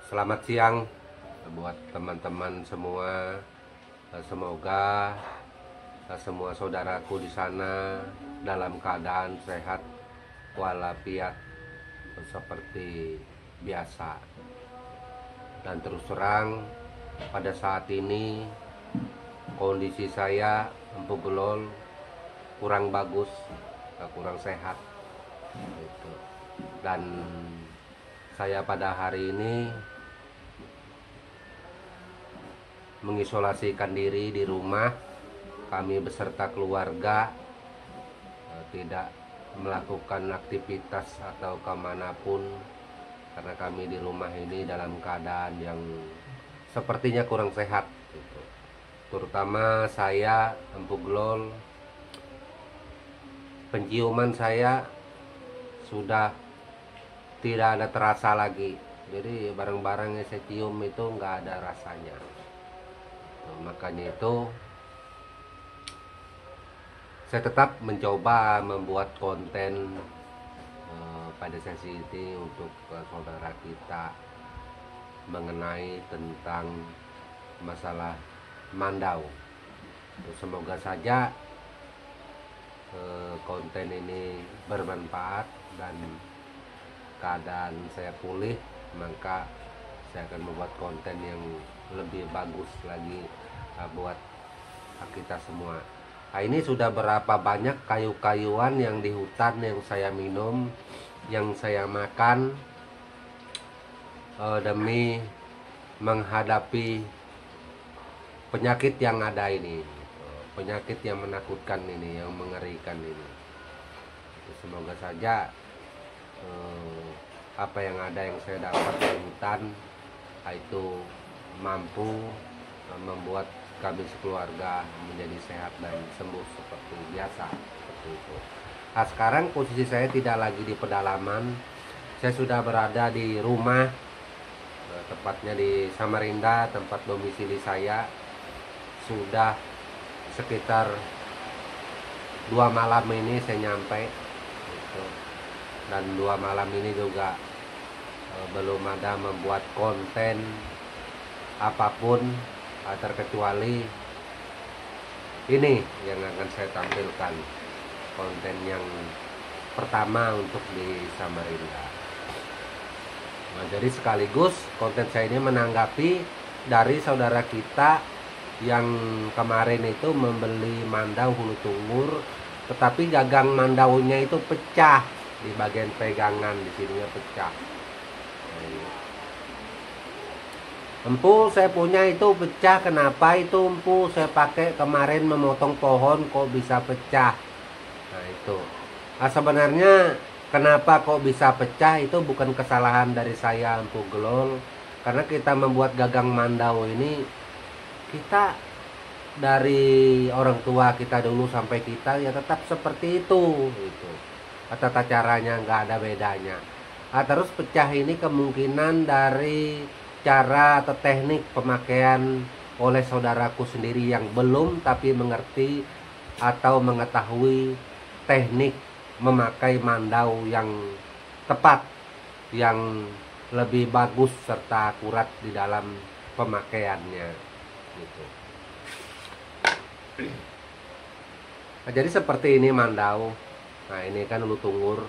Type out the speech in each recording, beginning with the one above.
Selamat siang buat teman-teman semua. Semoga semua saudaraku di sana dalam keadaan sehat walafiat seperti biasa. Dan terus terang pada saat ini kondisi saya Empu Gelol kurang bagus, kurang sehat gitu. Dan saya pada hari ini mengisolasikan diri di rumah. Kami beserta keluarga tidak melakukan aktivitas atau kemanapun karena kami di rumah ini dalam keadaan yang sepertinya kurang sehat gitu. Terutama saya Empu Gelol, penciuman saya sudah tidak ada terasa lagi. Jadi barang-barang yang saya cium itu nggak ada rasanya. Makanya itu saya tetap mencoba membuat konten pada sesi ini untuk saudara kita mengenai tentang masalah mandau. Semoga saja konten ini bermanfaat dan keadaan saya pulih, maka saya akan membuat konten yang lebih bagus lagi buat kita semua. Nah, ini sudah berapa banyak kayu-kayuan yang di hutan yang saya minum, yang saya makan demi menghadapi penyakit yang ada ini, penyakit yang menakutkan ini, yang mengerikan ini. Semoga saja apa yang ada yang saya dapat dari hutan itu mampu membuat kami sekeluarga menjadi sehat dan sembuh seperti biasa, seperti itu. Nah, sekarang posisi saya tidak lagi di pedalaman, saya sudah berada di rumah, tepatnya di Samarinda, tempat domisili saya. Sudah sekitar 2 malam ini saya nyampe gitu. Dan 2 malam ini juga belum ada membuat konten apapun terkecuali ini yang akan saya tampilkan, konten yang pertama untuk di Samarinda. Nah, jadi sekaligus konten saya ini menanggapi dari saudara kita yang kemarin itu membeli mandau hulu tungur, tetapi gagang mandaunya itu pecah di bagian pegangan, di sininya pecah. Empu, saya punya itu pecah. Kenapa itu Empu? Saya pakai kemarin memotong pohon kok bisa pecah. Nah itu. Nah, sebenarnya kenapa kok bisa pecah itu bukan kesalahan dari saya Empu Gelol. Karena kita membuat gagang mandau ini, kita dari orang tua kita dulu sampai kita ya tetap seperti itu gitu. Tata caranya nggak ada bedanya. Nah, terus pecah ini kemungkinan dari cara atau teknik pemakaian oleh saudaraku sendiri yang belum tapi mengerti atau mengetahui teknik memakai mandau yang tepat, yang lebih bagus serta akurat di dalam pemakaiannya gitu. Nah, jadi seperti ini mandau. Nah, ini kan ulu tungur.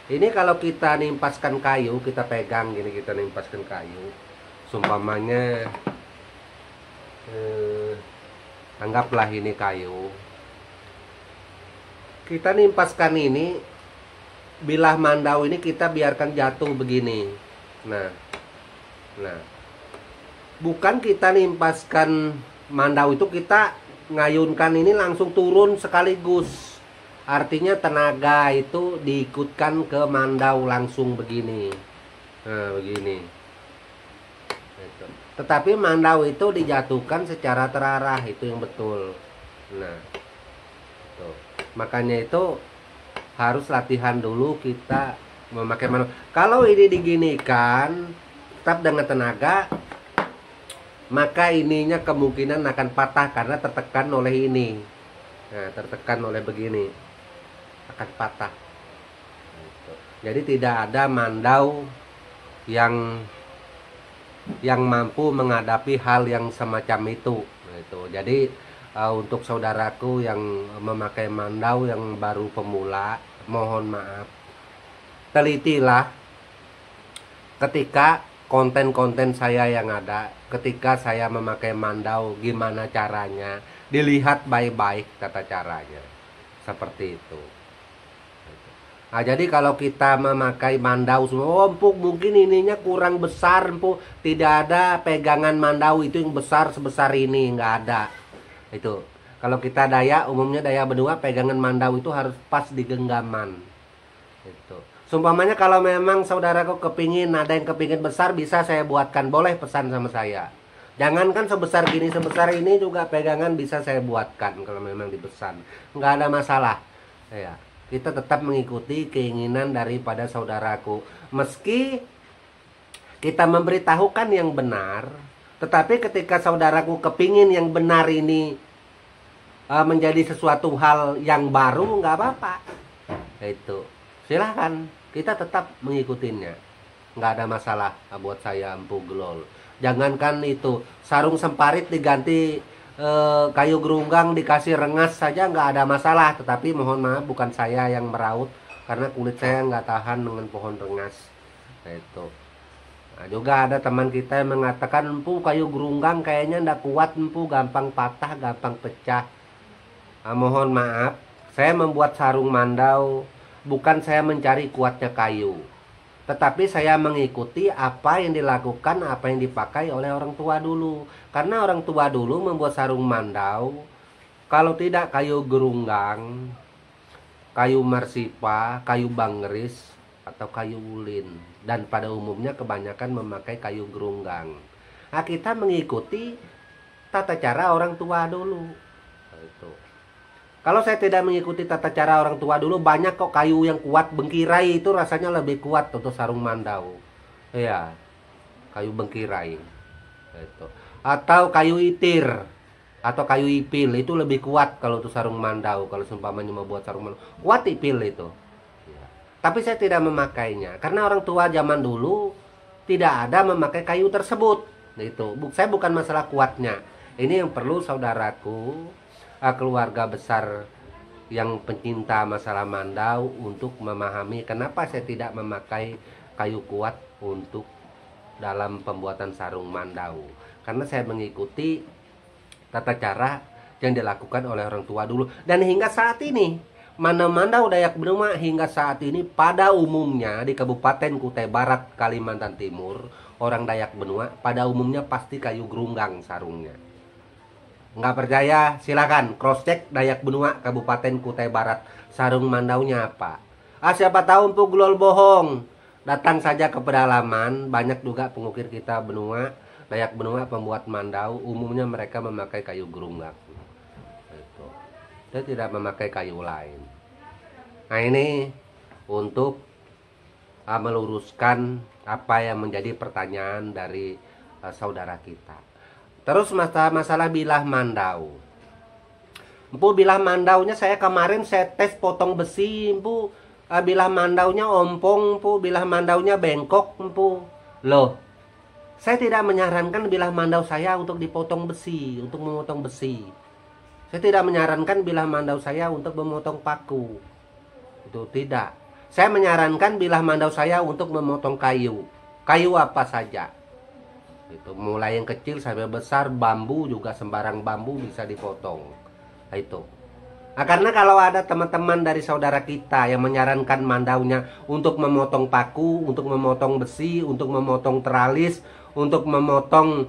Ini kalau kita nimpaskan kayu, kita pegang gini, kita nimpaskan kayu. Sumpamanya anggaplah ini kayu. Kita nimpaskan ini, bilah mandau ini kita biarkan jatuh begini. Nah. Bukan kita nimpaskan mandau itu kita ngayunkan ini langsung turun sekaligus. Artinya tenaga itu diikutkan ke mandau langsung begini. Nah, begini. Tetapi mandau itu dijatuhkan secara terarah, itu yang betul. Nah, tuh. Makanya itu harus latihan dulu kita memakai mandau. Kalau ini diginikan tetap dengan tenaga, maka ininya kemungkinan akan patah karena tertekan oleh ini. Nah, tertekan oleh begini akan patah. Jadi tidak ada mandau yang yang mampu menghadapi hal yang semacam itu gitu. Jadi untuk saudaraku yang memakai mandau yang baru pemula, mohon maaf, telitilah ketika konten-konten saya yang ada, ketika saya memakai mandau, gimana caranya, dilihat baik-baik tata caranya, seperti itu. Nah, jadi kalau kita memakai mandau semua, oh empuk mungkin ininya kurang besar, empuk tidak ada pegangan mandau itu yang besar sebesar ini, nggak ada. Itu kalau kita Dayak, umumnya Dayak Benua, pegangan mandau itu harus pas di genggaman. Itu. Sumpamanya kalau memang saudaraku kepingin, ada yang kepingin besar, bisa saya buatkan, boleh pesan sama saya. Jangankan sebesar gini, sebesar ini juga pegangan bisa saya buatkan kalau memang dipesan, nggak ada masalah. Ya, kita tetap mengikuti keinginan daripada saudaraku. Meski kita memberitahukan yang benar, tetapi ketika saudaraku kepingin yang benar ini menjadi sesuatu hal yang baru, nggak apa-apa. Itu silahkan, kita tetap mengikutinya, nggak ada masalah buat saya, Empu Glol. Jangankan itu, sarung semparit diganti kayu gerunggang dikasih rengas saja nggak ada masalah. Tetapi mohon maaf, bukan saya yang meraut, karena kulit saya nggak tahan dengan pohon rengas. Nah, itu. Nah, juga ada teman kita yang mengatakan, Empu kayu gerunggang kayaknya nggak kuat, Empu gampang patah, gampang pecah. Nah, mohon maaf, saya membuat sarung mandau bukan saya mencari kuatnya kayu, tetapi saya mengikuti apa yang dilakukan, apa yang dipakai oleh orang tua dulu. Karena orang tua dulu membuat sarung mandau, kalau tidak kayu gerunggang, kayu marsipa, kayu bangris, atau kayu ulin. Dan pada umumnya kebanyakan memakai kayu gerunggang. Nah, kita mengikuti tata cara orang tua dulu. Itu. Kalau saya tidak mengikuti tata cara orang tua dulu, banyak kok kayu yang kuat, bengkirai itu rasanya lebih kuat untuk sarung mandau. Iya, kayu bengkirai. Itu. Atau kayu itir, atau kayu ipil, itu lebih kuat kalau untuk sarung mandau. Kalau seumpamanya mau buat sarung mandau, kuat ipil itu. Ya. Tapi saya tidak memakainya, karena orang tua zaman dulu tidak ada memakai kayu tersebut. Itu. Saya bukan masalah kuatnya. Ini yang perlu saudaraku, keluarga besar yang pencinta masalah mandau untuk memahami kenapa saya tidak memakai kayu kuat untuk dalam pembuatan sarung mandau. Karena saya mengikuti tata cara yang dilakukan oleh orang tua dulu. Dan hingga saat ini, mandau Dayak Benua hingga saat ini pada umumnya di Kabupaten Kutai Barat, Kalimantan Timur, orang Dayak Benua pada umumnya pasti kayu gerunggang sarungnya. Nggak percaya, silakan cross check Dayak Benua Kabupaten Kutai Barat, sarung mandaunya apa. Siapa tahu Empu Glol bohong. Datang saja ke pedalaman, banyak juga pengukir kita Benua, Dayak Benua pembuat mandau, umumnya mereka memakai kayu gerunggang. Itu. Dia tidak memakai kayu lain. Nah, ini untuk meluruskan apa yang menjadi pertanyaan dari saudara kita. Terus masalah bilah mandau. Empu bilah mandaunya saya kemarin saya tes potong besi, Empu. Bilah mandaunya ompong, Empu. Bilah mandaunya bengkok, Empu. Loh, saya tidak menyarankan bilah mandau saya untuk dipotong besi, untuk memotong besi. Saya tidak menyarankan bilah mandau saya untuk memotong paku. Itu tidak. Saya menyarankan bilah mandau saya untuk memotong kayu. Kayu apa saja. Itu mulai yang kecil sampai besar, bambu juga sembarang bambu bisa dipotong. Nah, itu. Nah, karena kalau ada teman-teman dari saudara kita yang menyarankan mandaunya untuk memotong paku, untuk memotong besi, untuk memotong teralis, untuk memotong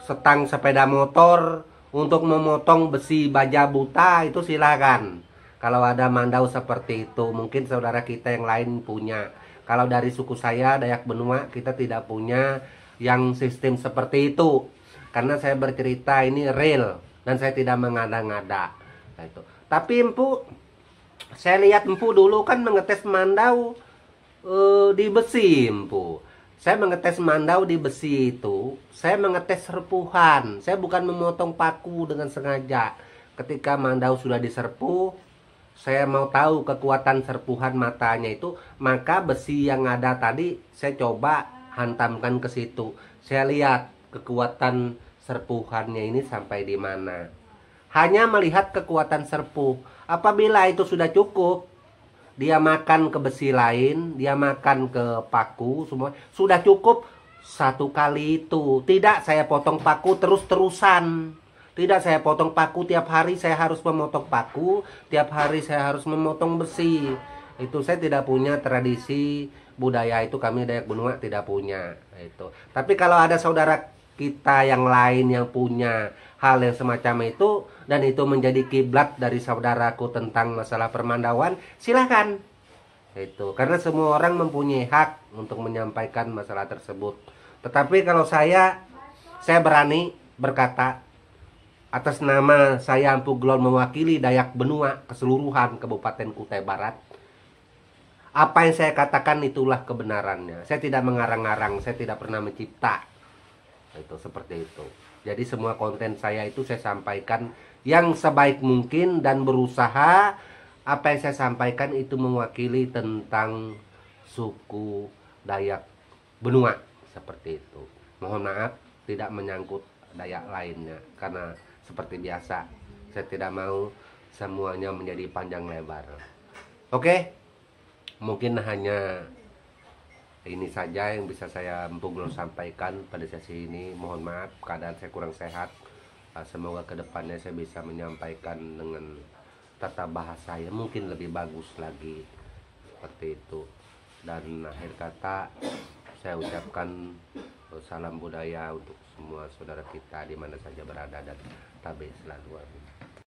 setang sepeda motor, untuk memotong besi baja buta, itu silakan. Kalau ada mandau seperti itu, mungkin saudara kita yang lain punya. Kalau dari suku saya Dayak Benua, kita tidak punya yang sistem seperti itu, karena saya bercerita ini real dan saya tidak mengada-ngada. Nah, itu. Tapi Empu, saya lihat Empu dulu kan mengetes mandau di besi, Empu. Saya mengetes mandau di besi itu, saya mengetes serpuhan. Saya bukan memotong paku dengan sengaja. Ketika mandau sudah diserpuh, saya mau tahu kekuatan serpuhan matanya itu, maka besi yang ada tadi saya coba hantamkan ke situ. Saya lihat kekuatan serpuhannya ini sampai di mana. Hanya melihat kekuatan serpuh. Apabila itu sudah cukup, dia makan ke besi lain, dia makan ke paku, semua sudah cukup satu kali itu. Tidak saya potong paku terus-terusan. Tidak saya potong paku tiap hari, saya harus memotong paku, tiap hari saya harus memotong besi. Itu saya tidak punya tradisi budaya itu, kami Dayak Benua tidak punya itu. Tapi kalau ada saudara kita yang lain yang punya hal yang semacam itu dan itu menjadi kiblat dari saudaraku tentang masalah permandawan, silakan. Itu karena semua orang mempunyai hak untuk menyampaikan masalah tersebut. Tetapi kalau saya berani berkata atas nama saya Empu Glon mewakili Dayak Benua keseluruhan Kabupaten Kutai Barat. Apa yang saya katakan itulah kebenarannya. Saya tidak mengarang-arang, saya tidak pernah mencipta. Itu seperti itu. Jadi semua konten saya itu saya sampaikan yang sebaik mungkin dan berusaha apa yang saya sampaikan itu mewakili tentang suku Dayak Benua seperti itu. Mohon maaf tidak menyangkut Dayak lainnya karena seperti biasa saya tidak mau semuanya menjadi panjang lebar. Oke, mungkin hanya ini saja yang bisa saya Empu Glon sampaikan pada sesi ini. Mohon maaf keadaan saya kurang sehat. Semoga kedepannya saya bisa menyampaikan dengan tata bahasa yang mungkin lebih bagus lagi seperti itu. Dan akhir kata saya ucapkan salam budaya untuk semua saudara kita di mana saja berada dan tabeh selalu.